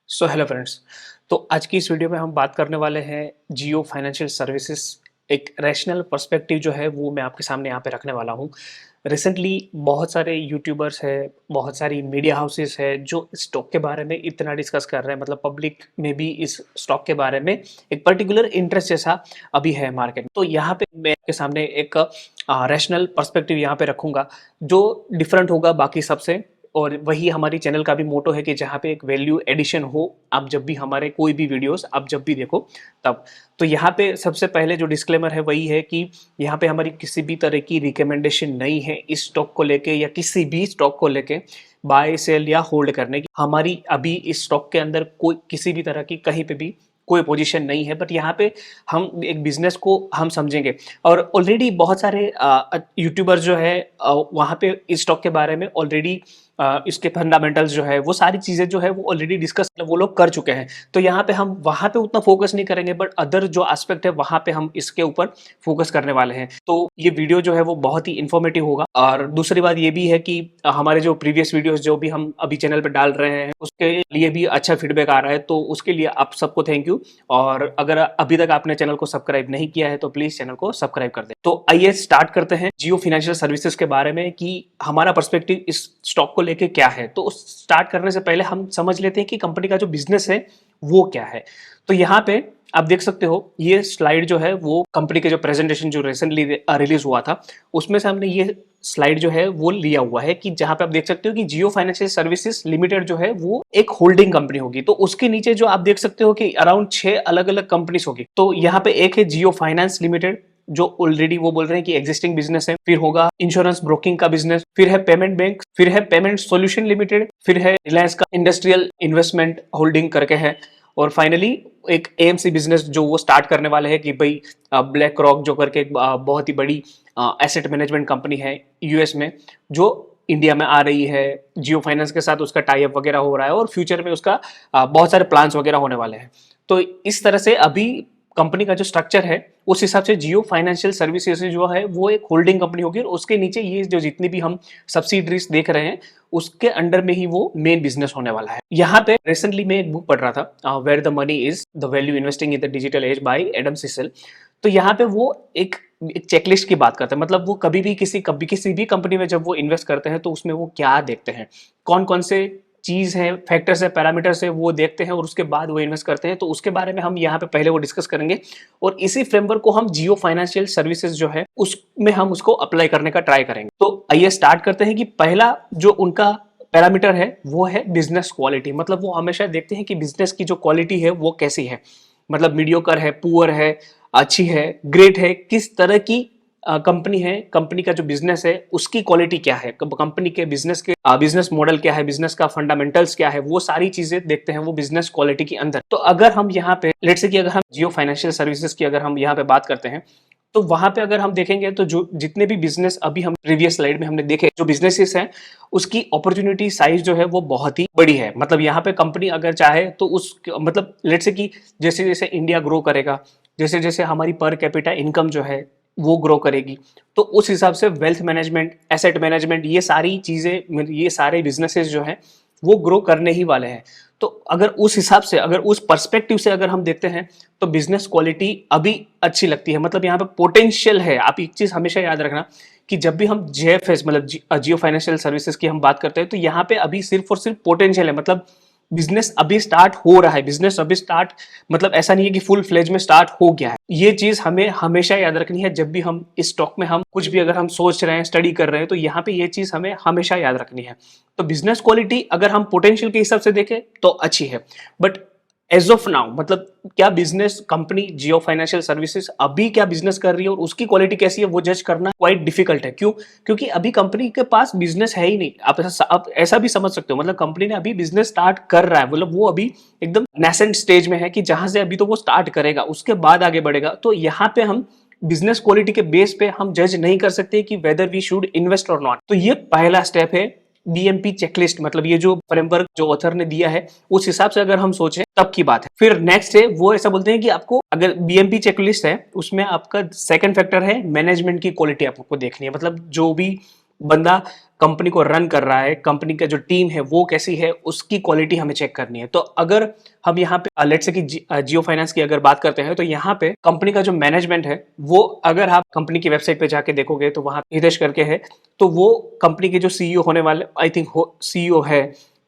Hello friends. तो आज की इस वीडियो में हम बात करने वाले हैं जियो फाइनेंशियल सर्विसेज। एक रैशनल पर्सपेक्टिव जो है वो मैं आपके सामने यहाँ पे रखने वाला हूँ। रिसेंटली बहुत सारे यूट्यूबर्स हैं, बहुत सारी मीडिया हाउसेस है जो स्टॉक के बारे में इतना डिस्कस कर रहे हैं, मतलब पब्लिक में भी इस स्टॉक के बारे में एक पर्टिकुलर इंटरेस्ट जैसा अभी है मार्केट में। तो यहाँ पे मैं आपके सामने एक रैशनल पर्सपेक्टिव यहाँ पे रखूंगा जो डिफरेंट होगा बाकी सबसे, और वही हमारी चैनल का भी मोटो है कि जहाँ पे एक वैल्यू एडिशन हो। आप जब भी हमारे कोई भी वीडियोस आप जब भी देखो तब, तो यहाँ पे सबसे पहले जो डिस्क्लेमर है वही है कि यहाँ पे हमारी किसी भी तरह की रिकमेंडेशन नहीं है इस स्टॉक को लेके या किसी भी स्टॉक को लेके बाय सेल या होल्ड करने की। हमारी अभी इस स्टॉक के अंदर कोई किसी भी तरह की कहीं पे भी कोई पोजीशन नहीं है, बट यहाँ पे हम एक बिजनेस को हम समझेंगे। और ऑलरेडी बहुत सारे यूट्यूबर जो है वहाँ पे इस स्टॉक के बारे में ऑलरेडी इसके फंडामेंटल्स जो है वो सारी चीज़ें जो है वो ऑलरेडी डिस्कस वो लोग कर चुके हैं। तो यहाँ पे हम वहाँ पे उतना फोकस नहीं करेंगे, बट अदर जो एस्पेक्ट है वहाँ पे हम इसके ऊपर फोकस करने वाले हैं। तो ये वीडियो जो है वो बहुत ही इन्फॉर्मेटिव होगा। और दूसरी बात ये भी है कि हमारे जो प्रीवियस वीडियोस जो भी हम अभी चैनल पे डाल रहे हैं उसके लिए भी अच्छा फीडबैक आ रहा है, तो उसके लिए आप सबको थैंक यू। और अगर अभी तक आपने चैनल को सब्सक्राइब नहीं किया है तो प्लीज चैनल को सब्सक्राइब कर दें। तो आइए स्टार्ट करते हैं जियो फाइनेंशियल सर्विसेज के बारे में कि हमारा पर्सपेक्टिव इस स्टॉक को लेके क्या है। तो स्टार्ट करने से पहले हम समझ लेते हैं कि कंपनी का जो बिजनेस है वो क्या है। तो यहाँ पे आप देख सकते हो ये स्लाइड जो है वो कंपनी के जो प्रेजेंटेशन जो रिसेंटली रिलीज हुआ था उसमें से हमने ये स्लाइड जो है वो लिया हुआ है कि जहां पे आप देख सकते हो कि जियो फाइनेंशियल सर्विसेज लिमिटेड जो है वो एक होल्डिंग कंपनी होगी। तो उसके नीचे जो आप देख सकते हो कि अराउंड 6 अलग अलग कंपनीज होगी। तो यहाँ पे एक है जियो फाइनेंस लिमिटेड जो ऑलरेडी वो बोल रहे हैं कि एग्जिस्टिंग बिजनेस है, फिर होगा इंश्योरेंस ब्रोकिंग का बिजनेस, फिर है पेमेंट बैंक, फिर है पेमेंट सॉल्यूशन लिमिटेड, फिर है रिलायंस का इंडस्ट्रियल इन्वेस्टमेंट होल्डिंग करके है, और फाइनली एक एएमसी बिजनेस जो वो स्टार्ट करने वाले हैं कि भाई ब्लैक रॉक जो करके एक बहुत ही बड़ी एसेट मैनेजमेंट कंपनी है यूएस में जो इंडिया में आ रही है। जियो फाइनेंस के साथ उसका टाई अप वगैरह हो रहा है और फ्यूचर में उसका बहुत सारे प्लान्स वगैरह होने वाले हैं। तो इस तरह से अभी कंपनी का जो स्ट्रक्चर है उस हिसाब से जियो फाइनेंशियल सर्विसेज जो है वो एक होल्डिंग कंपनी होगी, और उसके नीचे ये जो जितनी भी हम सब्सिडरीज देख रहे हैं उसके अंडर में ही वो मेन बिजनेस होने वाला है। यहाँ पे रिसेंटली मैं एक बुक पढ़ रहा था, where the money is the value investing in the digital age by Adam Seessel. तो यहाँ पे वो एक चेकलिस्ट की बात करते हैं, मतलब वो कभी किसी भी कंपनी में जब वो इन्वेस्ट करते हैं तो उसमें वो क्या देखते हैं, कौन कौन से चीज है, फैक्टर्स है, पैरामीटर्स है, वो देखते हैं और उसके बाद वो इन्वेस्ट करते हैं। तो उसके बारे में हम यहाँ पे पहले वो डिस्कस करेंगे और इसी फ्रेमवर्क को हम जियो फाइनेंशियल सर्विसेज जो है उसमें हम उसको अप्लाई करने का ट्राई करेंगे। तो आइए स्टार्ट करते हैं कि पहला जो उनका पैरामीटर है वो है बिजनेस क्वालिटी। मतलब वो हमेशा देखते हैं कि बिजनेस की जो क्वालिटी है वो कैसी है, मतलब मीडियोकर है, पुअर है, अच्छी है, ग्रेट है, किस तरह की कंपनी है, कंपनी का जो बिजनेस है उसकी क्वालिटी क्या है, कंपनी के बिजनेस मॉडल क्या है, बिजनेस का फंडामेंटल्स क्या है, वो सारी चीजें देखते हैं वो बिजनेस क्वालिटी के अंदर। तो अगर हम यहाँ पे लेट्स से कि अगर हम जियो फाइनेंशियल सर्विसेज की अगर हम यहाँ पे बात करते हैं तो वहां पे अगर हम देखेंगे तो जो जितने भी बिजनेस अभी हम प्रीवियस स्लाइड में हमने देखे जो बिजनेसेस हैं उसकी अपॉर्चुनिटी साइज जो है वो बहुत ही बड़ी है। मतलब यहाँ पे कंपनी अगर चाहे तो उस मतलब लेट्स से कि जैसे जैसे इंडिया ग्रो करेगा, जैसे जैसे हमारी पर कैपिटा इनकम जो है वो ग्रो करेगी, तो उस हिसाब से वेल्थ मैनेजमेंट, एसेट मैनेजमेंट, ये सारी चीजें, ये सारे बिजनेसेस जो हैं वो ग्रो करने ही वाले हैं। तो अगर उस हिसाब से, अगर उस पर्सपेक्टिव से अगर हम देखते हैं तो बिजनेस क्वालिटी अभी अच्छी लगती है। मतलब यहाँ पे पोटेंशियल है। आप एक चीज हमेशा याद रखना कि जब भी हम जेएफएस मतलब जियो फाइनेंशियल सर्विसेज की हम बात करते हैं तो यहाँ पे अभी सिर्फ और सिर्फ पोटेंशियल है। मतलब बिजनेस अभी स्टार्ट हो रहा है, बिजनेस अभी स्टार्ट, मतलब ऐसा नहीं है कि फुल फ्लेज में स्टार्ट हो गया है। ये चीज हमें हमेशा याद रखनी है जब भी हम इस स्टॉक में हम कुछ भी अगर हम सोच रहे हैं, स्टडी कर रहे हैं, तो यहाँ पे ये चीज हमें हमेशा याद रखनी है। तो बिजनेस क्वालिटी अगर हम पोटेंशियल के हिसाब से देखें तो अच्छी है, बट एज ऑफ नाउ मतलब क्या बिजनेस कंपनी जियो फाइनेंशियल सर्विसेज अभी क्या बिजनेस कर रही है और उसकी क्वालिटी कैसी है वो जज करना क्वाइट डिफिकल्ट है। क्यों? क्योंकि अभी कंपनी के पास बिजनेस है ही नहीं। आप ऐसा भी समझ सकते हो, मतलब कंपनी ने अभी बिजनेस स्टार्ट कर रहा है, मतलब वो अभी एकदम नेसेंट स्टेज में है कि जहां से अभी तो वो स्टार्ट करेगा उसके बाद आगे बढ़ेगा। तो यहाँ पे हम बिजनेस क्वालिटी के बेस पे हम जज नहीं कर सकते कि वेदर वी शुड इन्वेस्ट और नॉट। तो ये पहला स्टेप है बीएमपी चेकलिस्ट, मतलब ये जो फ्रेमवर्क जो ऑथर ने दिया है उस हिसाब से अगर हम सोचें तब की बात है। फिर नेक्स्ट है वो ऐसा बोलते हैं कि आपको अगर बीएमपी चेकलिस्ट है उसमें आपका सेकंड फैक्टर है मैनेजमेंट की क्वालिटी आपको देखनी है। मतलब जो भी बंदा कंपनी को रन कर रहा है, कंपनी का जो टीम है वो कैसी है, उसकी क्वालिटी हमें चेक करनी है। तो अगर हम यहाँ पे लेट्स से कि जियो फाइनेंस की अगर बात करते हैं, तो यहाँ पे कंपनी का जो मैनेजमेंट है वो, अगर आप कंपनी की वेबसाइट पे जाके देखोगे तो वहां हितेश करके है, तो वो कंपनी के जो सीईओ होने वाले, आई थिंक सीईओ है,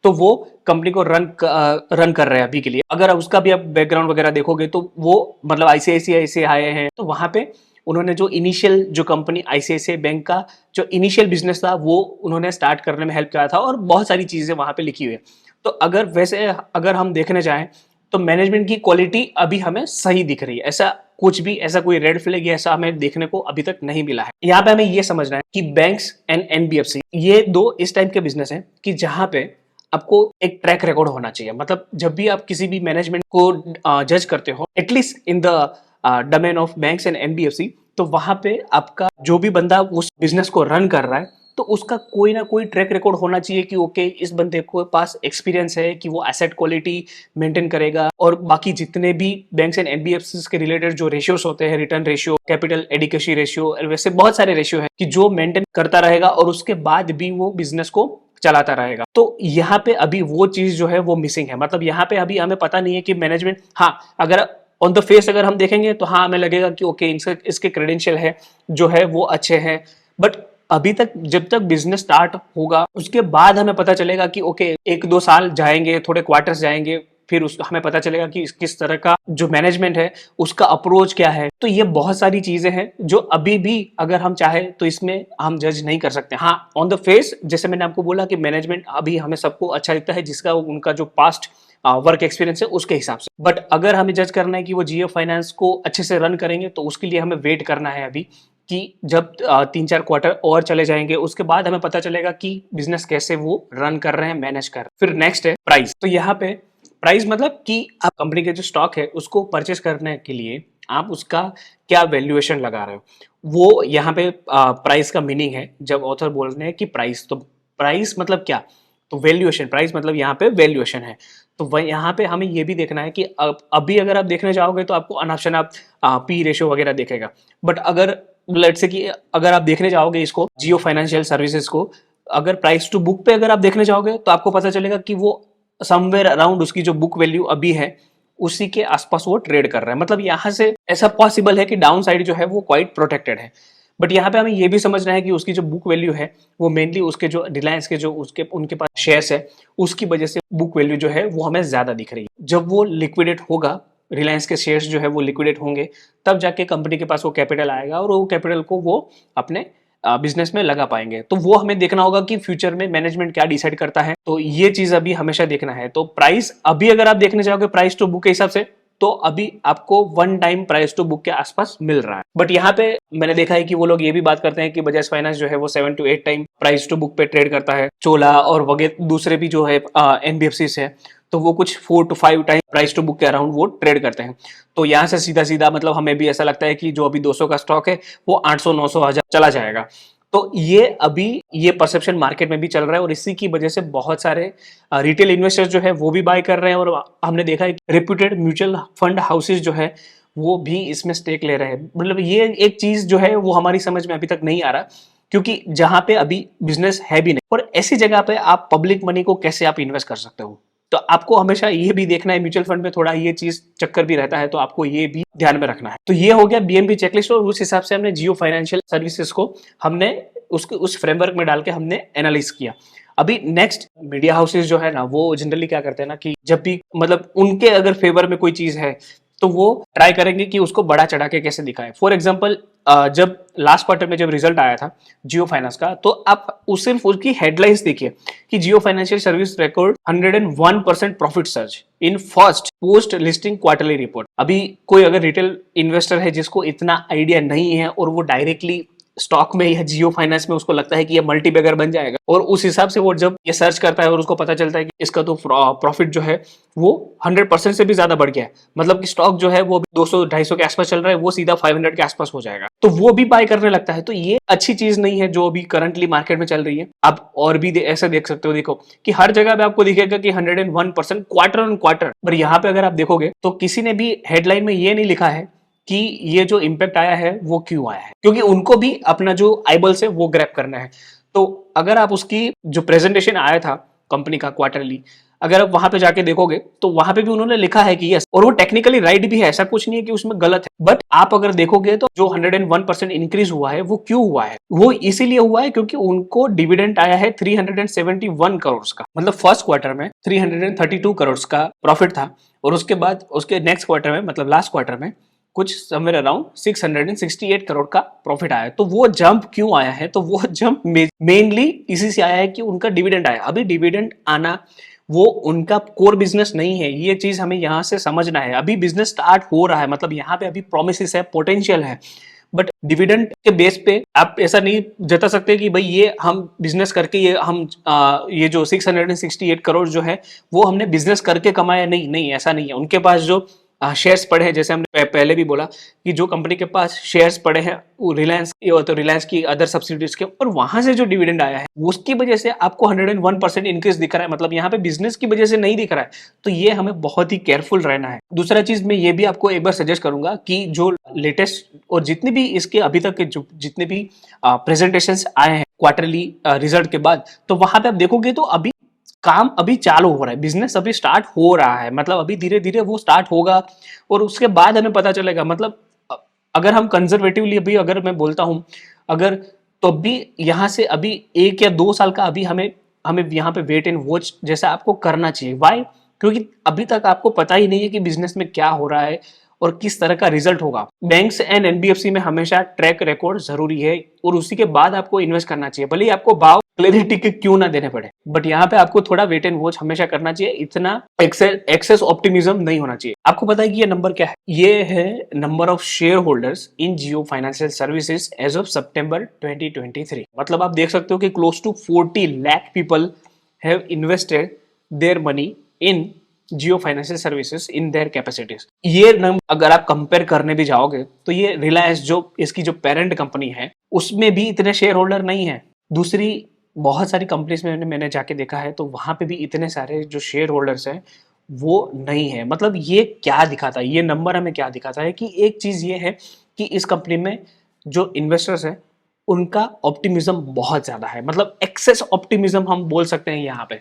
तो वो कंपनी को रन कर रहे हैं अभी के लिए। अगर उसका भी आप बैकग्राउंड वगैरह देखोगे तो वो मतलब आईसीआईसीआई से आए हैं, तो वहां पे उन्होंने जो इनिशियल जो कंपनी आईसीआईसीआई बैंक का जो इनिशियल बिजनेस था वो उन्होंने स्टार्ट करने में हेल्प किया था, और बहुत सारी चीजें वहां पे लिखी हुई है। तो अगर वैसे अगर हम देखने जाएं तो मैनेजमेंट की क्वालिटी अभी हमें सही दिख रही है, ऐसा कुछ भी ऐसा कोई रेड फ्लैग ऐसा हमें देखने को अभी तक नहीं मिला है। यहाँ पे हमें ये समझना है कि बैंक्स एंड एनबीएफसी ये दो इस टाइप के बिजनेस हैं कि जहां पे आपको एक ट्रैक रिकॉर्ड होना चाहिए। मतलब जब भी आप किसी भी मैनेजमेंट को जज करते हो, at least in the domain of banks and NBFC, तो वहां पे आपका जो भी बंदा उस बिजनेस को रन कर रहा है, तो उसका कोई ना कोई ट्रैक रिकॉर्ड होना चाहिए कि ओके इस बंदे को पास एक्सपीरियंस है कि वो एसेट क्वालिटी मेंटेन करेगा, और बाकी जितने भी बैंक्स एंड एनबीएफसी के रिलेटेड जो रेशियोस होते हैं, return ratio, capital adequacy ratio, वैसे बहुत सारे रेशियो है कि जो मेंटेन करता रहेगा और उसके बाद भी वो बिजनेस को चलाता रहेगा। तो यहाँ पे अभी वो चीज जो है वो मिसिंग है। मतलब यहाँ पे अभी हमें पता नहीं है कि मैनेजमेंट, हाँ अगर ऑन द फेस अगर हम देखेंगे तो हाँ हमें लगेगा कि ओके इसके क्रेडेंशियल है जो है वो अच्छे हैं, बट अभी तक जब तक बिजनेस स्टार्ट होगा उसके बाद हमें पता चलेगा कि ओके 1-2 साल जाएंगे, थोड़े क्वार्टर्स जाएंगे, फिर हमें पता चलेगा कि किस तरह का जो मैनेजमेंट है उसका अप्रोच क्या है। तो ये बहुत सारी चीजें हैं जो अभी भी अगर हम चाहे तो इसमें हम जज नहीं कर सकते। हाँ ऑन द फेस जैसे मैंने आपको बोला कि मैनेजमेंट अभी हमें सबको अच्छा दिखता है जिसका उनका जो पास्ट वर्क एक्सपीरियंस है उसके हिसाब से, बट अगर हमें जज करना है कि वो जियो फाइनेंस को अच्छे से रन करेंगे तो उसके लिए हमें वेट करना है अभी, कि जब 3-4 क्वार्टर और चले जाएंगे उसके बाद हमें पता चलेगा कि बिजनेस कैसे वो रन कर रहे हैं, मैनेज कर रहे हैं। फिर नेक्स्ट है प्राइस। तो यहाँ पे प्राइस मतलब कि आप कंपनी के जो स्टॉक है उसको परचेस करने के लिए आप उसका क्या वैल्यूएशन लगा रहे हो, वो यहाँ पे प्राइस का मीनिंग है। जब ऑथर बोल रहे हैं कि प्राइस, तो प्राइस मतलब क्या, तो वैल्यूएशन, प्राइस मतलब यहाँ पे वैल्यूएशन है। तो यहाँ पे हमें ये भी देखना है कि अभी अगर आप देखने जाओगे तो आपको अनऑप्शन आप पी रेशियो वगैरह देखेगा, बट अगर लेट्स से कि अगर आप देखने जाओगे इसको जियो फाइनेंशियल सर्विसेज को, अगर प्राइस टू बुक पे अगर आप देखने जाओगे तो आपको पता चलेगा कि वो समवेयर अराउंड उसकी जो बुक वैल्यू अभी है उसी के आसपास वो ट्रेड कर रहा है। मतलब यहाँ से ऐसा पॉसिबल है कि डाउन साइड जो है वो क्वाइट प्रोटेक्टेड है, बट यहाँ पे हमें ये भी समझना है कि उसकी जो बुक वैल्यू है वो मेनली उसके जो रिलायंस के जो उसके उनके पास शेयर्स है उसकी वजह से बुक वैल्यू जो है वो हमें ज्यादा दिख रही है। जब वो लिक्विडेट होगा, रिलायंस के शेयर्स जो है वो लिक्विडेट होंगे, तब जाके कंपनी के पास वो कैपिटल आएगा और वो कैपिटल को वो अपने बिजनेस में लगा पाएंगे। तो वो हमें देखना होगा कि फ्यूचर में मैनेजमेंट क्या डिसाइड करता है, तो ये चीज अभी हमेशा देखना है। तो प्राइस अभी अगर आप देखने जाओगे प्राइस टू बुक के हिसाब से, तो अभी आपको 1 टाइम प्राइस टू बुक के आसपास मिल रहा है। बट यहाँ पे मैंने देखा है कि वो लोग ये भी बात करते हैं कि बजाज फाइनेंस जो है वो 7 to 8 time price to book पे ट्रेड करता है, चोला और वगैरह दूसरे भी जो है एनबीएफसी है तो वो कुछ 4 to 5 time price to book के अराउंड वो ट्रेड करते हैं। तो यहाँ से सीधा सीधा मतलब हमें भी ऐसा लगता है कि जो अभी 200 का स्टॉक है वो 800, 900, 1000 चला जाएगा। तो ये अभी ये परसेप्शन मार्केट में भी चल रहा है और इसी की वजह से बहुत सारे रिटेल इन्वेस्टर्स जो है वो भी बाय कर रहे हैं, और हमने देखा है कि रेप्यूटेड म्यूचुअल फंड हाउसेज जो है वो भी इसमें स्टेक ले रहे हैं। मतलब ये एक चीज जो है वो हमारी समझ में अभी तक नहीं आ रहा, क्योंकि जहां पे अभी बिजनेस है भी नहीं, और ऐसी जगह पे आप पब्लिक मनी को कैसे आप इन्वेस्ट कर सकते हो। तो आपको हमेशा ये भी देखना है, म्यूचुअल फंड में थोड़ा ये चीज चक्कर भी रहता है, तो आपको ये भी ध्यान में रखना है। तो ये हो गया बीएमपी चेकलिस्ट, और उस हिसाब से हमने जियो फाइनेंशियल सर्विसेज को हमने उस फ्रेमवर्क में डाल के हमने एनालाइज किया। अभी नेक्स्ट मीडिया हाउसेज जो है ना वो जनरली क्या करते हैं ना कि जब भी मतलब उनके अगर फेवर में कोई चीज है तो वो ट्राई करेंगे कि उसको बड़ा चढ़ा के कैसे दिखाएं। फॉर एग्जांपल जब लास्ट क्वार्टर में जब रिजल्ट आया था जियो फाइनेंस का, तो आप सिर्फ उसकी हेडलाइंस देखिए कि Jio financial service record 101% profit surge in first post listing quarterly report. अभी कोई अगर रिटेल इन्वेस्टर है जिसको इतना आइडिया नहीं है और वो डायरेक्टली स्टॉक में या जियो फाइनेंस में उसको लगता है कि ये मल्टी बैगर बन जाएगा, और उस हिसाब से वो जब ये सर्च करता है और उसको पता चलता है कि इसका तो प्रॉफिट जो है वो 100% से भी ज्यादा बढ़ गया है, मतलब कि स्टॉक जो है वो 200-250 के आसपास चल रहा है वो सीधा 500 के आसपास हो जाएगा, तो वो भी बाय करने लगता है। तो ये अच्छी चीज नहीं है जो अभी करंटली मार्केट में चल रही है। आप और भी ऐसे देख सकते हो, देखो कि हर जगह पे आपको दिखेगा कि 101% क्वार्टर ऑन क्वार्टर, पर यहाँ पे अगर आप देखोगे तो किसी ने भी हेडलाइन में ये नहीं लिखा है कि ये जो इम्पैक्ट आया है वो क्यों आया है, क्योंकि उनको भी अपना जो आईबॉल्स है वो ग्रैब करना है। तो अगर आप उसकी जो प्रेजेंटेशन आया था कंपनी का क्वार्टरली, अगर आप वहां पे जाके देखोगे तो वहां पे भी उन्होंने लिखा है कि यस, और वो टेक्निकली राइट भी है, ऐसा कुछ नहीं है कि उसमें गलत है। बट आप अगर देखोगे तो जो 101% इंक्रीज हुआ है वो क्यों हुआ है, वो इसीलिए हुआ है क्योंकि उनको डिविडेंड आया है 371 करोड़ का। मतलब फर्स्ट क्वार्टर में 332 करोड़ का प्रॉफिट था, और उसके बाद उसके नेक्स्ट क्वार्टर में, मतलब लास्ट क्वार्टर में, कुछ समवेयर अराउंड 668 करोड़ का प्रॉफिट आया है। तो वो जंप क्यों आया है, तो वो जंप मेनली इसी से आया है कि उनका डिविडेंड आया। अभी डिविडेंड आना वो उनका कोर बिजनेस नहीं है, ये चीज हमें यहां से समझना है। अभी बिजनेस स्टार्ट हो रहा है, मतलब यहाँ पे अभी प्रोमिस है, पोटेंशियल है, बट डिविडेंड के बेस पे आप ऐसा नहीं जता सकते कि भाई ये हम बिजनेस करके ये जो 668 करोड़ जो है वो हमने बिजनेस करके कमाया। नहीं नहीं, ऐसा नहीं है। उनके पास जो शेयर्स पड़े हैं, जैसे हमने पहले भी बोला कि जो कंपनी के पास शेयर्स पड़े हैं वो रिलायंस तो रिलायंस की अदर सब्सिडीज के, और वहां से जो डिविडेंड आया है उसकी वजह से आपको 101% इंक्रीज दिख रहा है। मतलब यहाँ पे बिजनेस की वजह से नहीं दिख रहा है। तो ये हमें बहुत ही केयरफुल रहना है। दूसरा चीज मैं ये भी आपको एक बार सजेस्ट करूंगा कि जो लेटेस्ट और जितने भी इसके अभी तक के जितने भी प्रेजेंटेशन आए हैं क्वार्टरली रिजल्ट के बाद, तो वहां पे आप देखोगे तो अभी काम अभी चालू हो रहा है, बिजनेस अभी स्टार्ट हो रहा है। मतलब अभी धीरे धीरे वो स्टार्ट होगा और उसके बाद हमें पता चलेगा। मतलब अगर हम कंजर्वेटिवली अभी अगर मैं बोलता हूं, अगर तो अभी यहाँ से अभी 1 या 2 साल का अभी हमें हमें यहाँ पे वेट एंड वॉच जैसा आपको करना चाहिए। वाई? क्योंकि अभी तक आपको पता ही नहीं है कि बिजनेस में क्या हो रहा है और किस तरह का रिजल्ट होगा। बैंक्स एंड एनबीएफसी में हमेशा ट्रैक रिकॉर्ड जरूरी है और उसी के बाद आपको इन्वेस्ट करना चाहिए, भले ही आपको भाव क्लैरिटी के क्यों ना देने पड़े। बट यहाँ पे आपको थोड़ा वेट एंड वॉच हमेशा करना चाहिए, इतना एक्सेस ऑप्टिमिज्म नहीं होना चाहिए। आपको पता है कि ये नंबर क्या है? ये है number of shareholders in Jio financial services as of September 2023। मतलब आप देख सकते हो कि close to 40 lakh people have invested their money in Jio financial services in their capacities. ये अगर आप कंपेयर करने भी जाओगे तो ये रिलायंस जो इसकी जो पेरेंट कंपनी है उसमें भी इतने शेयर होल्डर नहीं है। दूसरी बहुत सारी कंपनीज में मैंने जाके देखा है तो वहां पे भी इतने सारे जो शेयर होल्डर्स हैं वो नहीं है। मतलब ये क्या दिखाता है, ये नंबर हमें क्या दिखाता है कि एक चीज ये है कि इस कंपनी में जो इन्वेस्टर्स हैं उनका ऑप्टिमिज्म बहुत ज्यादा है। मतलब एक्सेस ऑप्टिमिज्म हम बोल सकते हैं यहाँ पे।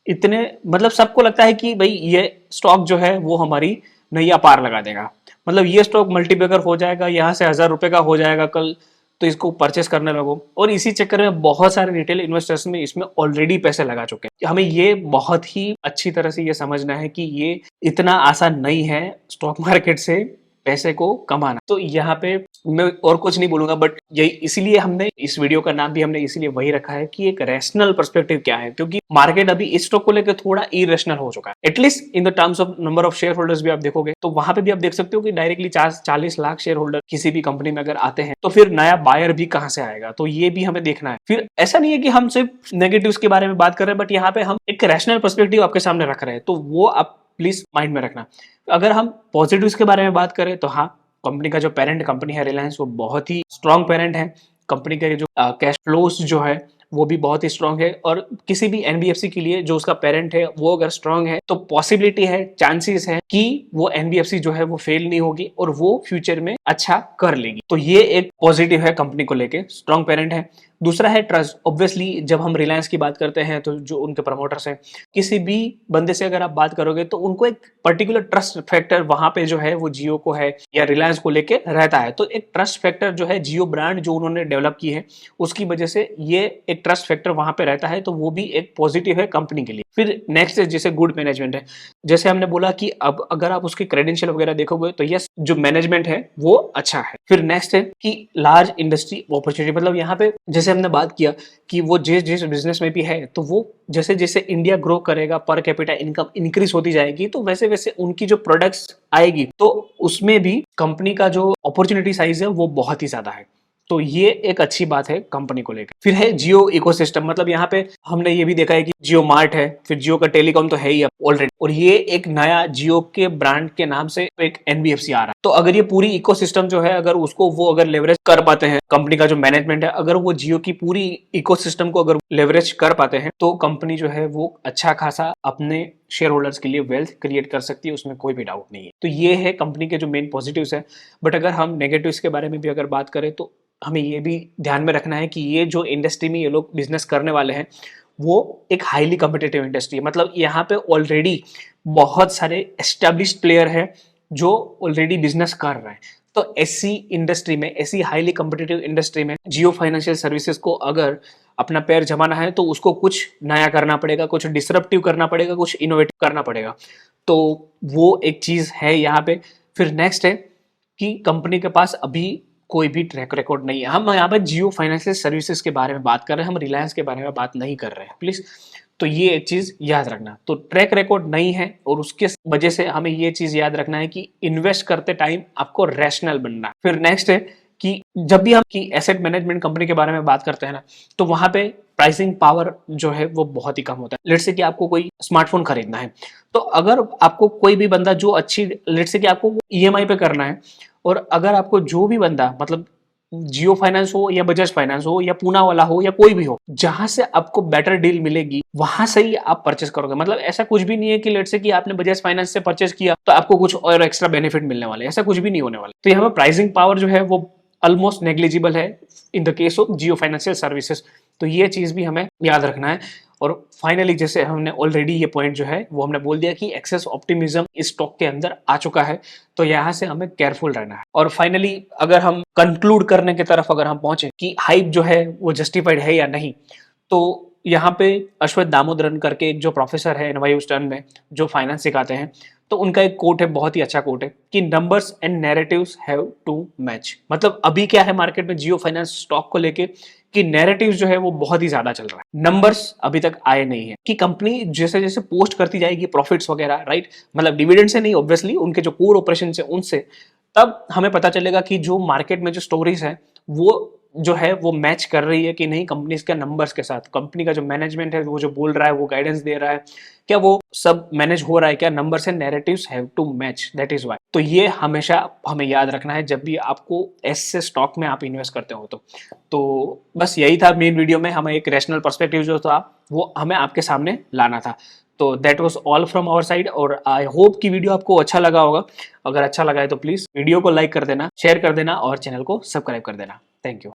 इतने मतलब सबको लगता है कि भाई ये स्टॉक जो है वो हमारी नैया पार लगा देगा। मतलब ये स्टॉक मल्टीबैगर हो जाएगा, यहाँ से 1000 रुपए का हो जाएगा कल, तो इसको परचेस करने लगो। और इसी चक्कर में बहुत सारे रिटेल इन्वेस्टर्स में इसमें ऑलरेडी पैसे लगा चुके हैं। हमें ये बहुत ही अच्छी तरह से ये समझना है कि ये इतना आसान नहीं है स्टॉक मार्केट से पैसे को कमाना। तो यहाँ पे मैं और कुछ नहीं बोलूंगा, बट यही इसीलिए हमने इस वीडियो का नाम भी हमने इसीलिए वही रखा है कि एक रैशनल पर्सपेक्टिव क्या है, क्योंकि मार्केट अभी इस स्टॉक को लेकर थोड़ा इरेशनल हो चुका है। At least in the terms of number of share holders भी आप देखोगे तो वहां पे भी आप देख सकते हो कि डायरेक्टली 40 लाख शेयर होल्डर किसी भी कंपनी में अगर आते हैं तो फिर नया बायर भी कहां से आएगा, तो ये भी हमें देखना है। फिर ऐसा नहीं है कि हम सिर्फ नेगेटिव्स के बारे में बात कर रहे हैं, बट यहाँ पे हम एक रैशनल पर्सपेक्टिव आपके सामने रख रहे हैं, तो वो आप प्लीज माइंड में रखना। अगर हम पॉजिटिव्स के बारे में बात करें तो हाँ, कंपनी का जो पेरेंट कंपनी है रिलायंस वो बहुत ही स्ट्रॉन्ग पेरेंट है। कंपनी के जो कैश फ्लोस जो है वो भी बहुत ही स्ट्रॉन्ग है, और किसी भी एनबीएफसी के लिए जो उसका पेरेंट है वो अगर स्ट्रॉन्ग है तो पॉसिबिलिटी है, चांसेस है कि वो एनबीएफसी जो है वो फेल नहीं होगी और वो फ्यूचर में अच्छा कर लेगी। तो ये एक पॉजिटिव है कंपनी को लेके, स्ट्रॉन्ग पेरेंट है। दूसरा है ट्रस्ट। ऑब्वियसली जब हम रिलायंस की बात करते हैं तो जो उनके प्रमोटर्स हैं, किसी भी बंदे से अगर आप बात करोगे तो उनको एक पर्टिकुलर ट्रस्ट फैक्टर वहां पे जो है वो जियो को है या रिलायंस को लेके रहता है। तो एक ट्रस्ट फैक्टर जो है जियो ब्रांड जो उन्होंने डेवलप की है उसकी वजह से ये एक ट्रस्ट फैक्टर वहां पे रहता है, तो वो भी एक पॉजिटिव है कंपनी के लिए। फिर नेक्स्ट है जैसे गुड मैनेजमेंट है। जैसे हमने बोला कि अब अगर आप उसकी क्रेडेंशियल वगैरह देखोगे तो यस, जो मैनेजमेंट है वो अच्छा है। फिर नेक्स्ट है कि लार्ज इंडस्ट्री अपॉर्चुनिटी। मतलब यहाँ पे जैसे हमने बात किया कि वो जिस जिस बिजनेस में भी है तो वो जैसे जैसे इंडिया ग्रो करेगा, पर कैपिटा इनकम इंक्रीज होती जाएगी, तो वैसे वैसे उनकी जो प्रोडक्ट्स आएगी तो उसमें भी कंपनी का जो अपॉर्चुनिटी साइज है वो बहुत ही ज्यादा है। तो ये एक अच्छी बात है कंपनी को लेकर। फिर है जियो इकोसिस्टम। मतलब यहाँ पे हमने ये भी देखा है कि जियो मार्ट है, फिर जियो का टेलीकॉम तो है ही ऑलरेडी, और ये एक नया जियो के ब्रांड के नाम से एक एनबीएफसी आ रहा है। तो अगर ये पूरी इकोसिस्टम जो है अगर उसको वो अगर लेवरेज कर पाते हैं, कंपनी का जो मैनेजमेंट है अगर वो जियो की पूरी इकोसिस्टम को अगर लेवरेज कर पाते हैं, तो कंपनी जो है वो अच्छा खासा अपने शेयर होल्डर्स के लिए वेल्थ क्रिएट कर सकती है, उसमें कोई भी डाउट नहीं है। तो ये है कंपनी के जो मेन पॉजिटिव्स है। बट अगर हम नेगेटिव्स के बारे में भी अगर बात करें तो हमें ये भी ध्यान में रखना है कि ये जो इंडस्ट्री में ये लोग बिजनेस करने वाले हैं वो एक हाईली कॉम्पिटिटिव इंडस्ट्री है। मतलब यहाँ पे ऑलरेडी बहुत सारे एस्टेब्लिश्ड प्लेयर हैं जो ऑलरेडी बिजनेस कर रहे हैं। तो ऐसी इंडस्ट्री में, ऐसी हाईली कॉम्पिटिटिव इंडस्ट्री में जियो फाइनेंशियल सर्विसेज को अगर अपना पैर जमाना है तो उसको कुछ नया करना पड़ेगा, कुछ डिसरप्टिव करना पड़ेगा, कुछ इनोवेटिव करना पड़ेगा। तो वो एक चीज है यहाँ पे। फिर नेक्स्ट है कि कंपनी के पास अभी कोई भी ट्रैक रिकॉर्ड नहीं है। हम यहाँ पे जियो फाइनेंशियल सर्विसेज के बारे में बात कर रहे हैं, हम रिलायंस के बारे में बात नहीं कर रहे हैं प्लीज। तो ये एक चीज याद रखना। तो ट्रैक रिकॉर्ड नहीं है और उसके वजह से हमें ये चीज याद रखना है कि इन्वेस्ट करते टाइम आपको रैशनल बनना है। फिर नेक्स्ट है कि जब भी हम की एसेट मैनेजमेंट कंपनी के बारे में बात करते हैं ना, तो वहां पे प्राइसिंग पावर जो है वो बहुत ही कम होता है। लेट्स से कि आपको कोई स्मार्टफोन खरीदना है, तो अगर आपको कोई भी बंदा जो अच्छी, लेट्स से कि आपको ईएमआई पे करना है, और अगर आपको जो भी बंदा, मतलब जियो फाइनेंस हो या बजाज फाइनेंस हो या पूना वाला हो या कोई भी हो, जहां से आपको बेटर डील मिलेगी वहां से ही आप परचेस करोगे। मतलब ऐसा कुछ भी नहीं है कि लेट्स से कि आपने बजाज फाइनेंस से परचेस किया तो आपको कुछ और एक्स्ट्रा बेनिफिट मिलने वाले, ऐसा कुछ भी नहीं होने वाला। तो यहाँ पर प्राइसिंग पावर जो है वो ऑलमोस्ट नेग्लिजिबल है in the case of Jio financial services. तो ये चीज भी हमें याद रखना है। और फाइनली जैसे हमने ऑलरेडी ये पॉइंट जो है वो हमने बोल दिया कि एक्सेस ऑप्टिमिज्म इस स्टॉक के अंदर आ चुका है, तो यहाँ से हमें केयरफुल रहना है। और फाइनली अगर हम कंक्लूड करने की तरफ अगर हम पहुंचे कि हाइप जो है वो जस्टिफाइड है या नहीं, तो यहाँ पे अश्वथ दामोदरन करके एक जो प्रोफेसर है एनवाई स्टर्न में जो फाइनेंस सिखाते हैं, तो उनका एक कोट है, बहुत ही अच्छा कोट है कि numbers and narratives have to match. मतलब अभी क्या है मार्केट में जियो फाइनेंस स्टॉक को लेके कि नैरेटिव्स जो है वो बहुत ही ज्यादा चल रहा है, नंबर्स अभी तक आए नहीं है। कि कंपनी जैसे जैसे पोस्ट करती जाएगी प्रॉफिट्स वगैरह, राइट, मतलब डिविडेंड से नहीं, ऑब्वियसली उनके जो कोर ऑपरेशन है उनसे, तब हमें पता चलेगा कि जो मार्केट में जो स्टोरीज है वो जो है वो मैच कर रही है कि नहीं कंपनी के नंबर्स के साथ। कंपनी का जो मैनेजमेंट है वो जो बोल रहा है, वो गाइडेंस दे रहा है, क्या वो सब मैनेज हो रहा है, क्या numbers and narratives have to match, that is why. तो ये हमेशा हमें याद रखना है जब भी आपको ऐसे स्टॉक में आप इन्वेस्ट करते हो। तो बस यही था मेन वीडियो में, हमें एक रैशनल पर्सपेक्टिव जो था वो हमें आपके सामने लाना था। तो that was all from our side, और आई होप कि वीडियो आपको अच्छा लगा होगा। अगर अच्छा लगा है तो प्लीज वीडियो को लाइक कर देना, शेयर कर देना और चैनल को सब्सक्राइब कर देना। Thank you.